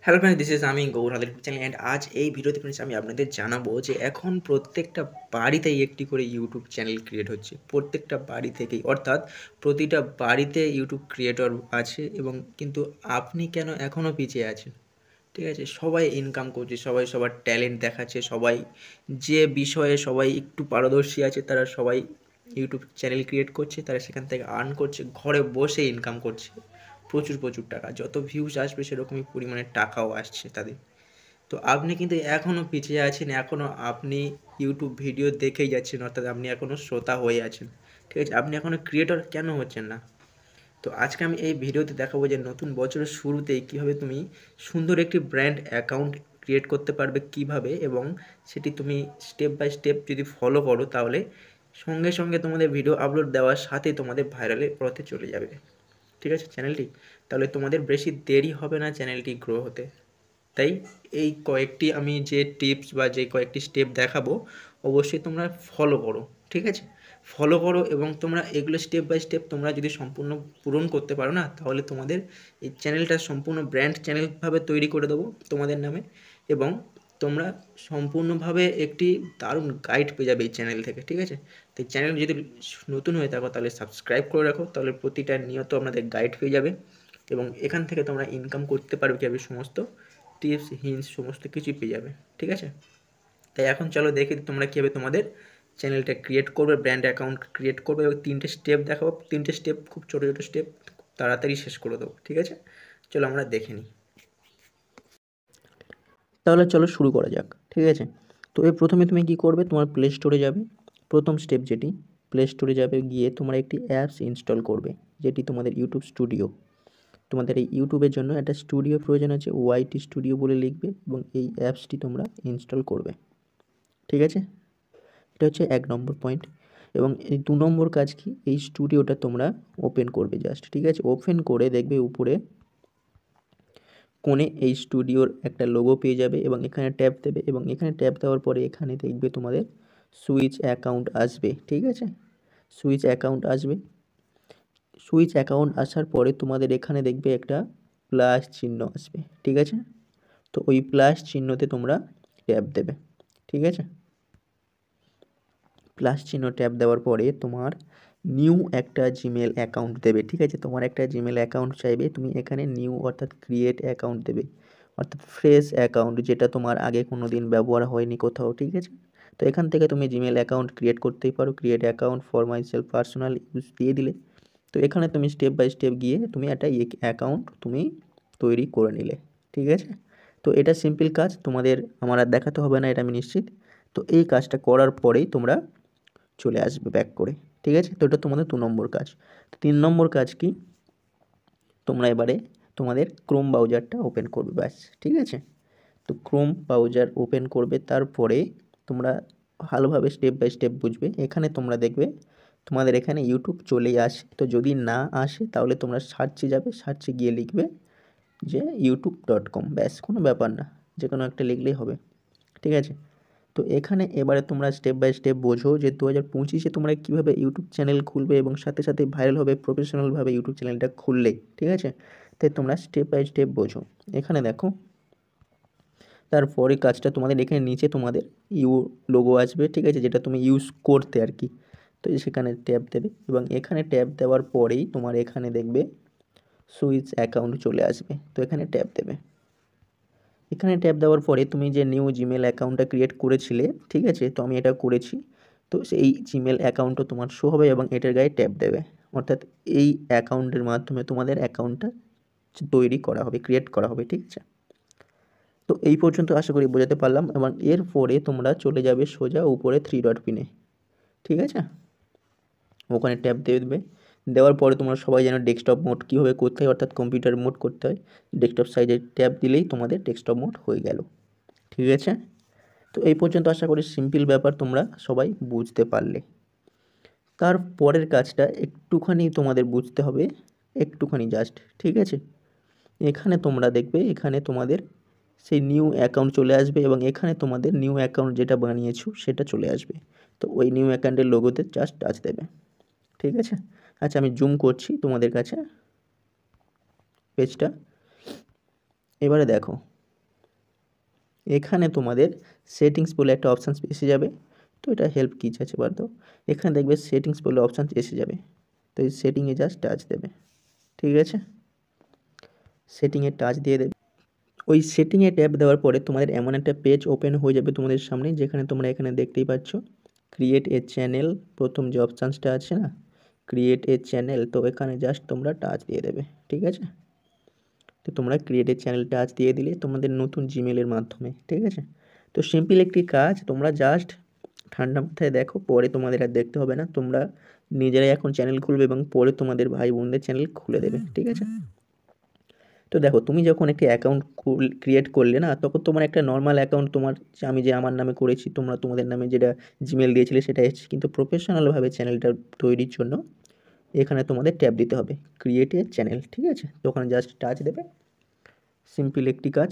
Hello friends, this is আমি Gour হাদের channel and আজ এই ভিডিওতে ফ্রেন্ডস আমি আপনাদের জানাবো যে এখন প্রত্যেকটা বাড়িতেই একটি করে ইউটিউব চ্যানেল ক্রিয়েট হচ্ছে। প্রত্যেকটা বাড়ি থেকেই, অর্থাৎ প্রতিটা বাড়িতে ইউটিউব ক্রিয়েটর আছে এবং কিন্তু আপনি কেন এখনও পিছিয়ে আছেন? ঠিক আছে, সবাই ইনকাম করছে, সবাই সবার ট্যালেন্ট দেখাচ্ছে, সবাই যে বিষয়ে সবাই একটু পারদর্শী আছে তারা সবাই ইউটিউব চ্যানেল ক্রিয়েট করছে, তারা সেখান থেকে আর্ন করছে, ঘরে বসে ইনকাম করছে প্রচুর প্রচুর টাকা। যত ভিউজ আসবে সেরকমই পরিমাণে টাকাও আসছে তাদের। তো আপনি কিন্তু এখনও পিছিয়ে আছেন, এখনও আপনি ইউটিউব ভিডিও দেখেই যাচ্ছেন, অর্থাৎ আপনি এখনও শ্রোতা হয়ে আছেন। ঠিক আছে, আপনি এখনও ক্রিয়েটর কেন হচ্ছেন না? তো আজকে আমি এই ভিডিওতে দেখাবো যে নতুন বছরের শুরুতেই কীভাবে তুমি সুন্দর একটি ব্র্যান্ড অ্যাকাউন্ট ক্রিয়েট করতে পারবে কীভাবে, এবং সেটি তুমি স্টেপ বাই স্টেপ যদি ফলো করো তাহলে সঙ্গে সঙ্গে তোমাদের ভিডিও আপলোড দেওয়ার সাথে তোমাদের ভাইরালের পথে চলে যাবে। ঠিক আছে চ্যানেলটি, তাহলে তোমাদের বেশি দেরি হবে না চ্যানেলটি গ্রো হতে। তাই এই কয়েকটি আমি যে টিপস বা যে কয়েকটি স্টেপ দেখাবো অবশ্যই তোমরা ফলো করো। ঠিক আছে, ফলো করো এবং তোমরা এগুলো স্টেপ বাই স্টেপ তোমরা যদি সম্পূর্ণ পূরণ করতে পারো না, তাহলে তোমাদের এই চ্যানেলটা সম্পূর্ণ ব্র্যান্ড চ্যানেলভাবে তৈরি করে দেবো তোমাদের নামে, এবং তোমরা সম্পূর্ণভাবে একটি দারুণ গাইড পেয়ে যাবে এই চ্যানেল থেকে। ঠিক আছে, তো এই চ্যানেল যদি নতুন হয়ে থাকো তাহলে সাবস্ক্রাইব করে রাখো, তাহলে প্রতিটা নিয়ত আপনাদের গাইড পেয়ে যাবে এবং এখান থেকে তোমরা ইনকাম করতে পারবে কীভাবে সমস্ত টিপস হিন্টস সমস্ত কিছুই পেয়ে যাবে। ঠিক আছে, তাই এখন চলো দেখি তোমরা কীভাবে তোমাদের চ্যানেলটা ক্রিয়েট করবে, ব্র্যান্ড অ্যাকাউন্ট ক্রিয়েট করবে, এবং 3টে স্টেপ দেখাবো। 3টে স্টেপ খুব ছোটো ছোটো স্টেপ, তাড়াতাড়ি শেষ করে দেবো। ঠিক আছে, চলো আমরা দেখে নিই। তাহলে চলো শুরু করা যাক। ঠিক আছে, তো এর প্রথমে তুমি কি করবে, তোমার প্লে স্টোরে যাবে। প্রথম স্টেপ যেটি, প্লে স্টোরে যাবে, গিয়ে তোমরা একটি অ্যাপস ইনস্টল করবে যেটি তোমাদের ইউটিউব স্টুডিও। তোমাদের এই ইউটিউবের জন্য একটা স্টুডিও প্রয়োজন আছে, ওয়াইটি স্টুডিও বলে লিখবে এবং এই অ্যাপসটি তোমরা ইনস্টল করবে। ঠিক আছে, এটা হচ্ছে 1 নম্বর পয়েন্ট। এবং এই 2 নম্বর কাজ কি, এই স্টুডিওটা তোমরা ওপেন করবে জাস্ট। ঠিক আছে, ওপেন করে দেখবে উপরে কোণে এই স্টুডিওর একটা লোগো পেয়ে যাবে এবং এখানে ট্যাপ দেবে, এবং এখানে ট্যাপ দেওয়ার পরে এখানে দেখবে তোমাদের সুইচ অ্যাকাউন্ট আসবে। ঠিক আছে, সুইচ অ্যাকাউন্ট আসবে। সুইচ অ্যাকাউন্ট আসার পরে তোমাদের এখানে দেখবে একটা প্লাস চিহ্ন আসবে। ঠিক আছে, তো ওই প্লাস চিহ্নতে তোমরা ট্যাপ দেবে। ঠিক আছে, প্লাস চিহ্ন ট্যাপ দেওয়ার পরে তোমার নিউ একটা জিমেল অ্যাকাউন্ট দেবে। ঠিক আছে, তোমার একটা জিমেল অ্যাকাউন্ট চাইবে, তুমি এখানে নিউ অর্থাৎ ক্রিয়েট অ্যাকাউন্ট দেবে, অর্থাৎ ফ্রেশ অ্যাকাউন্ট, যেটা তোমার আগে কোনো দিন ব্যবহার হয়নি কোথাও। ঠিক আছে, তো এখান থেকে তুমি জিমেল অ্যাকাউন্ট ক্রিয়েট করতেই পারো। Create account for my self personal use দিয়ে দিলে, তো এখানে তুমি স্টেপ বাই স্টেপ গিয়ে তুমি একটা অ্যাকাউন্ট তুমি তৈরি করে নিলে। ঠিক আছে, তো এটা সিম্পল কাজ, তোমাদের আমার আর দেখাতে হবে না, এটা আমি নিশ্চিত। তো এই কাজটা করার পরেই তোমরা চলে আসবে ব্যাক করে। ঠিক আছে, তো এটা তোমাদের 2 নম্বর কাজ। 3 নম্বর কাজ কি, তোমরা এবারে তোমাদের ক্রোম ব্রাউজারটা ওপেন করবে, ব্যাস। ঠিক আছে, তো ক্রোম ব্রাউজার ওপেন করবে, তারপরে তোমরা ভালোভাবে স্টেপ বাই স্টেপ বুঝবে। এখানে তোমরা দেখবে তোমাদের এখানে ইউটিউব চলেই আসে, তো যদি না আসে তাহলে তোমরা সার্চে যাবে, সার্চে গিয়ে লিখবে যে youtube.com, ব্যাস, কোনো ব্যাপার না, যে কোনো একটা লিখলেই হবে। ঠিক আছে, তো এখানে এবারে তোমরা স্টেপ বাই স্টেপ বোঝো যে 2025-এ তোমরা কীভাবে ইউটিউব চ্যানেল খুলবে এবং সাথে সাথে ভাইরাল হবে প্রফেশনালভাবে ইউটিউব চ্যানেলটা খুললে। ঠিক আছে, তাই তোমরা স্টেপ বাই স্টেপ বোঝো। এখানে দেখো, তারপরে কাজটা তোমাদের এখানে নিচে তোমাদের লোগো আসবে। ঠিক আছে, যেটা তুমি ইউজ করতে আর কি, তো সেখানে ট্যাপ দেবে এবং এখানে ট্যাপ দেওয়ার পরেই তোমার এখানে দেখবে সুইচ অ্যাকাউন্ট চলে আসবে, তো এখানে ট্যাপ দেবে। এখানে ট্যাপ দেওয়ার পরে তুমি যে নিউ জিমেল অ্যাকাউন্টটা ক্রিয়েট করেছিলে, ঠিক আছে, তো আমি এটা করেছি, তো সেই জিমেল অ্যাকাউন্টটা তোমার শো হবে এবং এটার গায়ে ট্যাপ দেবে, অর্থাৎ এই অ্যাকাউন্টের মাধ্যমে তোমাদের অ্যাকাউন্টটা তৈরি করা হবে, ক্রিয়েট করা হবে। ঠিক আছে, তো এই পর্যন্ত আশা করি বোঝাতে পারলাম, এবং এরপরে তোমরা চলে যাবে সোজা উপরে 3 ডট পিনে। ঠিক আছে, ওখানে ট্যাপ দেবে, দেওয়ার পরে তোমরা সবাই জানো ডেস্কটপ মোড কীভাবে করতে হয়, অর্থাৎ কম্পিউটার মোড করতে হয়। ডেস্কটপ সাইজে ট্যাপ দিলেই তোমাদের ডেস্কটপ মোড হয়ে গেল। ঠিক আছে, তো এই পর্যন্ত আশা করি সিম্পল ব্যাপার তোমরা সবাই বুঝতে পারলে। তার পরের কাজটা একটুখানি তোমাদের বুঝতে হবে, একটুখানি জাস্ট। ঠিক আছে, এখানে তোমরা দেখবে এখানে তোমাদের সেই নিউ অ্যাকাউন্ট চলে আসবে এবং এখানে তোমাদের নিউ অ্যাকাউন্ট যেটা বানিয়েছো সেটা চলে আসবে, তো ওই নিউ অ্যাকাউন্টের লোগোতে জাস্ট টাচ দেবে। ঠিক আছে, আচ্ছা আমি জুম করছি তোমাদের কাছে পেজটা, এবারে দেখো এখানে তোমাদের সেটিংস বলে একটা অপশান এসে যাবে। তো এটা হেল্প কিচ আছে বার তো এখানে দেখবে সেটিংস বলে অপশান এসে যাবে। তো এই সেটিংয়ে জাস্ট টাচ দেবে, ঠিক আছে, সেটিংয়ে টাচ দিয়ে দেবে। ওই সেটিংয়ে ট্যাপ দেওয়ার পরে তোমাদের এমন একটা পেজ ওপেন হয়ে যাবে তোমাদের সামনে, যেখানে তোমরা এখানে দেখতেই পাচ্ছ ক্রিয়েট এ চ্যানেল, প্রথম যে অপশানসটা আছে না ক্রিয়েট এ চ্যানেল, তো এখানে জাস্ট তোমরা টাচ দিয়ে দেবে, ঠিক আছে। তো তোমরা ক্রিয়েট এ চ্যানেল টাচ দিয়ে দিলে তোমাদের নতুন জিমেলের মাধ্যমে, ঠিক আছে। তো সিম্পল একটি কাজ, তোমরা জাস্ট ঠান্ডা মাথায় দেখো, পরে তোমাদের আর দেখতে হবে না, তোমরা নিজেরাই এখন চ্যানেল খুলবে এবং পরে তোমাদের ভাই বোনদের চ্যানেল খুলে দেবে, ঠিক আছে। তো দেখো তুমি যখন একটি অ্যাকাউন্ট ক্রিয়েট করলে না, তখন তোমার একটা নর্মাল অ্যাকাউন্ট তোমার আমি যে আমার নামে করেছি, তোমরা তোমাদের নামে যেটা জিমেল দিয়েছিলে সেটা এসেছে, কিন্তু প্রফেশনালভাবে চ্যানেলটা তৈরির জন্য এখানে তোমাদের ট্যাব দিতে হবে ক্রিয়েট এ চ্যানেল, ঠিক আছে। তো ওখানে জাস্ট টাচ দেবে, সিম্পল একটি কাজ।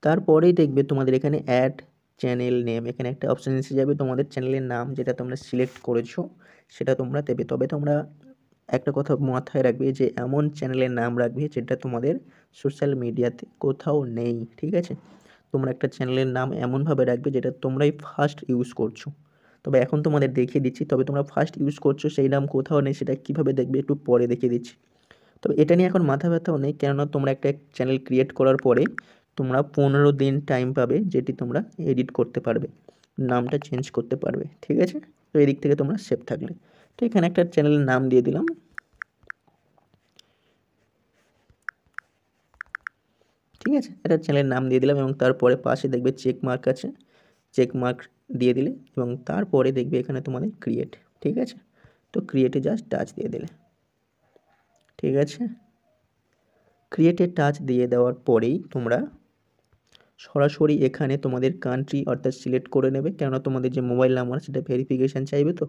তারপরেই দেখবে তোমাদের এখানে অ্যাড চ্যানেল নেম, এখানে একটা অপশান এসে যাবে, তোমাদের চ্যানেলের নাম যেটা তোমরা সিলেক্ট করেছো সেটা তোমরা দেবে। তবে তোমরা একটা কথা মাথায় রাখবে যে এমন চ্যানেলের নাম রাখবে যেটা তোমাদের সোশ্যাল মিডিয়াতে কোথাও নেই, ঠিক আছে। তোমরা একটা চ্যানেলের নাম এমনভাবে রাখবে যেটা তোমরাই ফার্স্ট ইউজ করছো। তবে এখন তোমাদের দেখিয়ে দিচ্ছি, তবে তোমরা ফার্স্ট ইউজ করছো সেই নাম কোথাও নেই, সেটা কীভাবে দেখবে একটু পরে দেখিয়ে দিচ্ছি। তবে এটা নিয়ে এখন মাথা ব্যথাও নেই, কেননা তোমরা একটা চ্যানেল ক্রিয়েট করার পরে তোমরা 15 দিন টাইম পাবে, যেটি তোমরা এডিট করতে পারবে, নামটা চেঞ্জ করতে পারবে, ঠিক আছে। তো এদিক থেকে তোমরা সেফ থাকলে। তো এখানে একটা চ্যানেলের নাম দিয়ে দিলাম, ঠিক আছে, একটা চ্যানেলের নাম দিয়ে দিলাম এবং তারপরে পাশে দেখবে চেক মার্ক আছে, চেক মার্ক দিয়ে দিলে এবং তারপরে দেখবে এখানে তোমাদের ক্রিয়েট, ঠিক আছে। তো ক্রিয়েটে জাস্ট টাচ দিয়ে দিলে, ঠিক আছে। ক্রিয়েটে টাচ দিয়ে দেওয়ার পরেই তোমরা সরাসরি এখানে তোমাদের কান্ট্রি অর্থাৎ সিলেক্ট করে নেবে, কেননা তোমাদের যে মোবাইল নাম্বার সেটা ভেরিফিকেশান চাইবে, তো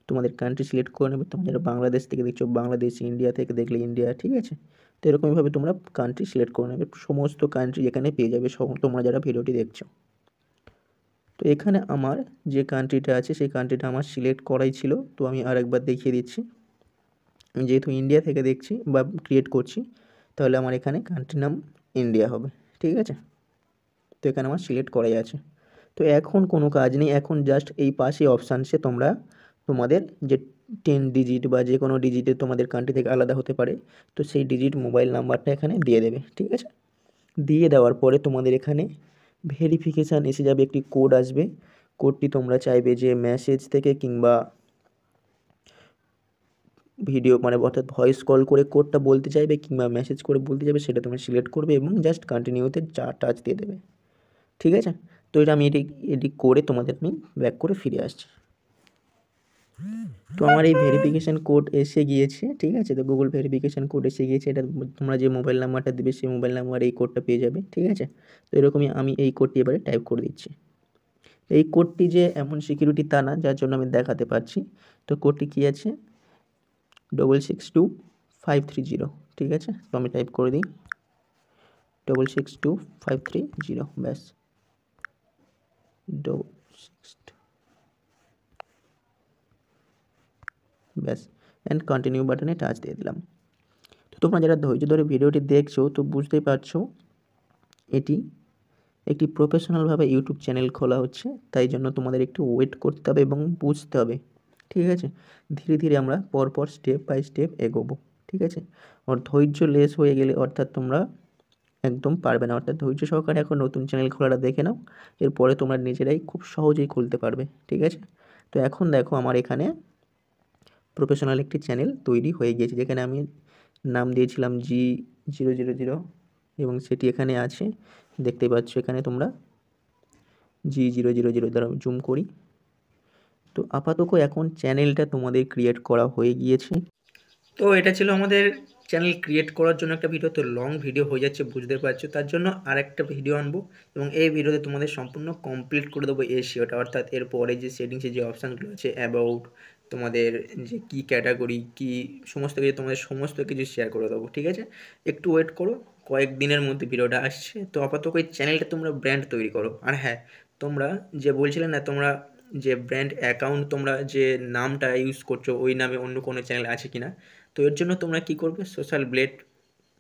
তোমাদের কান্ট্রি সিলেক্ট করে নেবে। তোমরা যারা বাংলাদেশ থেকে দেখছো বাংলাদেশ, ইন্ডিয়া থেকে দেখলে ইন্ডিয়া, ঠিক আছে। তো এরকমইভাবে তোমরা কান্ট্রি সিলেক্ট করে নেবে, সমস্ত কান্ট্রি এখানে পেয়ে যাবে তোমরা যারা ভিডিওটি দেখছো। তো এখানে আমার যে কান্ট্রিটা আছে সেই কান্ট্রিটা আমার সিলেক্ট করাই ছিল, তো আমি আরেকবার দেখিয়ে দিচ্ছি। আমি যেহেতু ইন্ডিয়া থেকে দেখছি বা ক্রিয়েট করছি, তাহলে আমার এখানে কান্ট্রির নাম ইন্ডিয়া হবে, ঠিক আছে। তো এখানে আমার সিলেক্ট করাই আছে। তো এখন কোনো কাজ নেই, এখন জাস্ট এই পাশে অপশানসে তোমরা তোমাদের যে 10 ডিজিট বা যে কোনো ডিজিটে তোমাদের কান্ট্রি থেকে আলাদা হতে পারে, তো সেই ডিজিট মোবাইল নাম্বারটা এখানে দিয়ে দেবে, ঠিক আছে। দিয়ে দেওয়ার পরে তোমাদের এখানে ভেরিফিকেশান এসে যাবে, একটি কোড আসবে, কোডটি তোমরা চাইবে যে মেসেজ থেকে কিংবা ভিডিও মানে অর্থাৎ ভয়েস কল করে কোডটা বলতে চাইবে কিংবা মেসেজ করে বলতে চাইবে, সেটা তোমরা সিলেক্ট করবে এবং জাস্ট কন্টিনিউতে টাচ দিয়ে দেবে, ঠিক আছে। তো এটা আমি এটি করে তোমাদের আমি ব্যাক করে ফিরে আসছি। তো আমার এই ভেরিফিকেশান কোড এসে গিয়েছে, ঠিক আছে। তো গুগল ভেরিফিকেশান কোড এসে গিয়েছে, এটা তোমরা যে মোবাইল নাম্বারটা দেবে সেই মোবাইল নাম্বার এই কোডটা পেয়ে যাবে, ঠিক আছে। তো এরকমই আমি এই কোডটি এবারে টাইপ করে দিচ্ছি। এই কোডটি যে এমন সিকিউরিটি তা না, যার জন্য আমি দেখাতে পারছি। তো কোডটি কী আছে 662530, ঠিক আছে। তো আমি টাইপ করে দিই 662530, ব্যাস 66, ব্যাস, অ্যান্ড কন্টিনিউ বাটনে টাচ দিয়ে দিলাম। তো তোমরা যারা ধৈর্য ধরে ভিডিওটি দেখছো তো বুঝতেই পারছো এটি একটি প্রফেশনালভাবে ইউটিউব চ্যানেল খোলা হচ্ছে, তাই জন্য তোমাদের একটু ওয়েট করতে হবে এবং বুঝতে হবে, ঠিক আছে। ধীরে ধীরে আমরা পরপর স্টেপ বাই স্টেপ এগোবো, ঠিক আছে। আর ধৈর্য লেস হয়ে গেলে অর্থাৎ তোমরা একদম পারবে না, অর্থাৎ ধৈর্য সহকারে এখন নতুন চ্যানেল খোলাটা দেখে নাও, এরপরে তোমরা নিজেরাই খুব সহজেই খুলতে পারবে, ঠিক আছে। তো এখন দেখো আমার এখানে প্রফেশনাল একটি চ্যানেল তৈরি হয়ে গিয়েছে, যেখানে আমি নাম দিয়েছিলাম G000 এবং সেটি এখানে আছে, দেখতে পাচ্ছ এখানে তোমরা G000 দ্বারা জুম করি। তো আপাতত এখন চ্যানেলটা তোমাদের ক্রিয়েট করা হয়ে গিয়েছে। তো এটা ছিল আমাদের চ্যানেল ক্রিয়েট করার জন্য একটা ভিডিও, তো লং ভিডিও হয়ে যাচ্ছে বুঝতে পারছো, তার জন্য আরেকটা ভিডিও আনবো এবং এই ভিডিওতে তোমাদের সম্পূর্ণ কমপ্লিট করে দেবো এসইওটা, অর্থাৎ এরপরে যে সেটিংসে যে অপশানগুলো আছে অ্যাবাউট, তোমাদের যে কী ক্যাটাগরি কী সমস্ত কিছু, তোমাদের সমস্ত কিছু শেয়ার করে দেবো, ঠিক আছে। একটু ওয়েট করো, কয়েকদিনের মধ্যে ভিডিওটা আসছে। তো আপাতত এই চ্যানেলটা তোমরা ব্র্যান্ড তৈরি করো। আর হ্যাঁ, তোমরা যে বলছিলে না তোমরা যে ব্র্যান্ড অ্যাকাউন্ট তোমরা যে নামটা ইউজ করছো ওই নামে অন্য কোনো চ্যানেল আছে কি না, তো এর জন্য তোমরা কী করবে, সোশ্যাল ব্লেড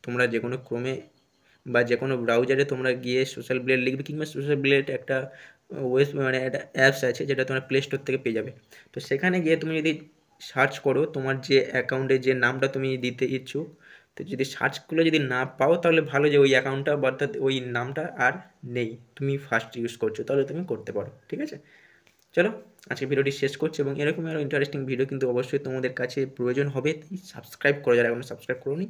তোমরা যে কোনো ক্রমে বা যে কোনো ব্রাউজারে তোমরা গিয়ে সোশ্যাল ব্লেড লিখবে, কিংবা সোশ্যাল ব্লেড একটা মানে একটা অ্যাপস আছে যেটা তোমরা প্লে স্টোর থেকে পেয়ে যাবে। তো সেখানে গিয়ে তুমি যদি সার্চ করো তোমার যে অ্যাকাউন্টে যে নামটা তুমি দিতে ইচ্ছুক, তো যদি সার্চ করলে যদি না পাও তাহলে ভালো, যে ওই অ্যাকাউন্টটা বা অর্থাৎ ওই নামটা আর নেই, তুমি ফার্স্ট ইউজ করছো, তাহলে তুমি করতে পারো। ঠিক আছে, চলো আজকে ভিডিওটি শেষ করছি, এবং এরকম আরও ইন্টারেস্টিং ভিডিও কিন্তু অবশ্যই তোমাদের কাছে প্রয়োজন হবে, তাই সাবস্ক্রাইব করো যারা এখনো সাবস্ক্রাইব করোনি,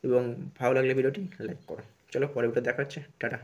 এবং ভালো লাগলে ভিডিওটি লাইক করো। চলো পরে ভিডিও দেখা হচ্ছে, টাটা।